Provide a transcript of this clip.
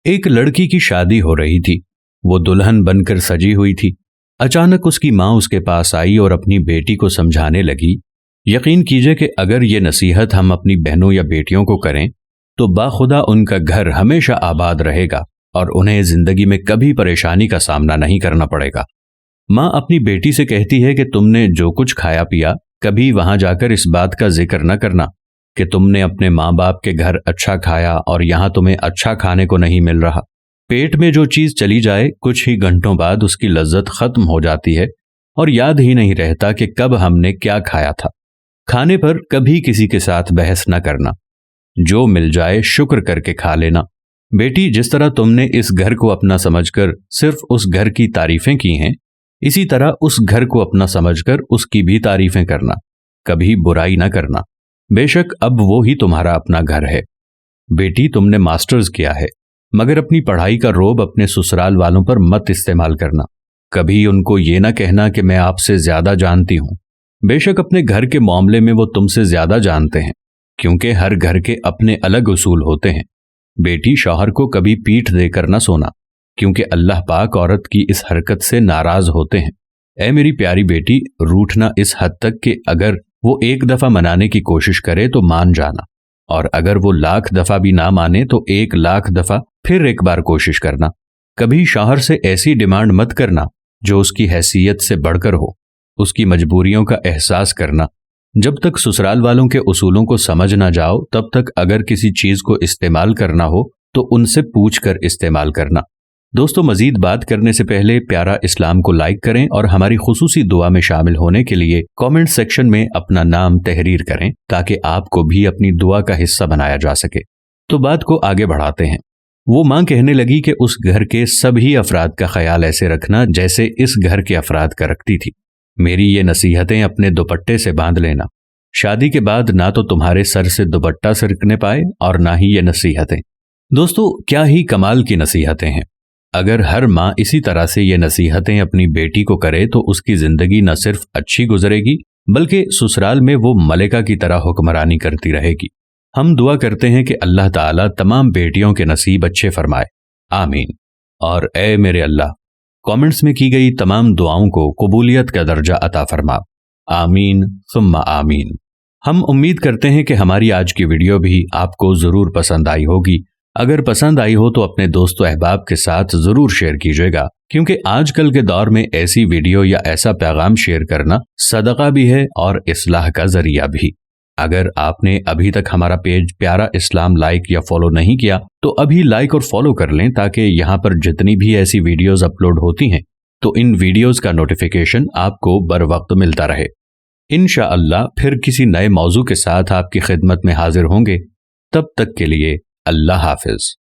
ایک لڑکی کی شادی ہو رہی تھی۔ وہ دلہن بن کر سجی ہوئی تھی۔ اچانک اس کی ماں اس کے پاس آئی اور اپنی بیٹی کو سمجھانے لگی، یقین کیجئے کہ اگر یہ نصیحت ہم اپنی بہنوں یا بیٹیوں کو کریں تو باخدا ان کا گھر ہمیشہ آباد رہے گا اور انہیں زندگی میں کبھی پریشانی کا سامنا نہیں کرنا پڑے گا۔ ماں اپنی بیٹی سے کہتی ہے کہ تم نے جو کچھ کھایا پیا کبھی وہاں جا کر اس بات کا ذکر نہ کرنا کہ تم نے اپنے ماں باپ کے گھر اچھا کھایا اور یہاں تمہیں اچھا کھانے کو نہیں مل رہا۔ پیٹ میں جو چیز چلی جائے کچھ ہی گھنٹوں بعد اس کی لذت ختم ہو جاتی ہے اور یاد ہی نہیں رہتا کہ کب ہم نے کیا کھایا تھا۔ کھانے پر کبھی کسی کے ساتھ بحث نہ کرنا، جو مل جائے شکر کر کے کھا لینا۔ بیٹی، جس طرح تم نے اس گھر کو اپنا سمجھ کر صرف اس گھر کی تعریفیں کی ہیں، اسی طرح اس گھر کو اپنا سمجھ کر اس کی بھی تعریفیں کرنا، کبھی برائی نہ کرنا۔ بے شک اب وہی تمہارا اپنا گھر ہے۔ بیٹی، تم نے ماسٹرز کیا ہے، مگر اپنی پڑھائی کا روب اپنے سسرال والوں پر مت استعمال کرنا۔ کبھی ان کو یہ نہ کہنا کہ میں آپ سے زیادہ جانتی ہوں۔ بے شک اپنے گھر کے معاملے میں وہ تم سے زیادہ جانتے ہیں، کیونکہ ہر گھر کے اپنے الگ اصول ہوتے ہیں۔ بیٹی، شوہر کو کبھی پیٹھ دے کر نہ سونا، کیونکہ اللہ پاک عورت کی اس حرکت سے ناراض ہوتے ہیں۔ اے میری پیاری بیٹی، روٹھنا اس حد تک کہ اگر وہ ایک دفعہ منانے کی کوشش کرے تو مان جانا، اور اگر وہ 1,00,000 دفعہ بھی نہ مانے تو 1,00,000 دفعہ پھر ایک بار کوشش کرنا۔ کبھی شوہر سے ایسی ڈیمانڈ مت کرنا جو اس کی حیثیت سے بڑھ کر ہو۔ اس کی مجبوریوں کا احساس کرنا۔ جب تک سسرال والوں کے اصولوں کو سمجھ نہ جاؤ تب تک اگر کسی چیز کو استعمال کرنا ہو تو ان سے پوچھ کر استعمال کرنا۔ دوستو، مزید بات کرنے سے پہلے پیارا اسلام کو لائک کریں اور ہماری خصوصی دعا میں شامل ہونے کے لیے کامنٹ سیکشن میں اپنا نام تحریر کریں تاکہ آپ کو بھی اپنی دعا کا حصہ بنایا جا سکے۔ تو بات کو آگے بڑھاتے ہیں۔ وہ ماں کہنے لگی کہ اس گھر کے سبھی افراد کا خیال ایسے رکھنا جیسے اس گھر کے افراد کا رکھتی تھی۔ میری یہ نصیحتیں اپنے دوپٹے سے باندھ لینا۔ شادی کے بعد نہ تو تمہارے سر سے دوپٹہ سرکنے پائے اور نہ ہی یہ نصیحتیں۔ دوستو، کیا ہی کمال کی نصیحتیں ہیں۔ اگر ہر ماں اسی طرح سے یہ نصیحتیں اپنی بیٹی کو کرے تو اس کی زندگی نہ صرف اچھی گزرے گی بلکہ سسرال میں وہ ملکہ کی طرح حکمرانی کرتی رہے گی۔ ہم دعا کرتے ہیں کہ اللہ تعالیٰ تمام بیٹیوں کے نصیب اچھے فرمائے، آمین۔ اور اے میرے اللہ، کامنٹس میں کی گئی تمام دعاؤں کو قبولیت کا درجہ عطا فرما، آمین ثم آمین۔ ہم امید کرتے ہیں کہ ہماری آج کی ویڈیو بھی آپ کو ضرور پسند آئی ہوگی۔ اگر پسند آئی ہو تو اپنے دوست و احباب کے ساتھ ضرور شیئر کیجیے گا، کیونکہ آج کل کے دور میں ایسی ویڈیو یا ایسا پیغام شیئر کرنا صدقہ بھی ہے اور اصلاح کا ذریعہ بھی۔ اگر آپ نے ابھی تک ہمارا پیج پیارا اسلام لائک یا فالو نہیں کیا تو ابھی لائک اور فالو کر لیں تاکہ یہاں پر جتنی بھی ایسی ویڈیوز اپلوڈ ہوتی ہیں تو ان ویڈیوز کا نوٹیفیکیشن آپ کو بر وقت ملتا رہے۔ انشاءاللہ پھر کسی نئے موضوع کے ساتھ آپ کی خدمت میں حاضر ہوں گے۔ تب تک کے لیے اللہ حافظ۔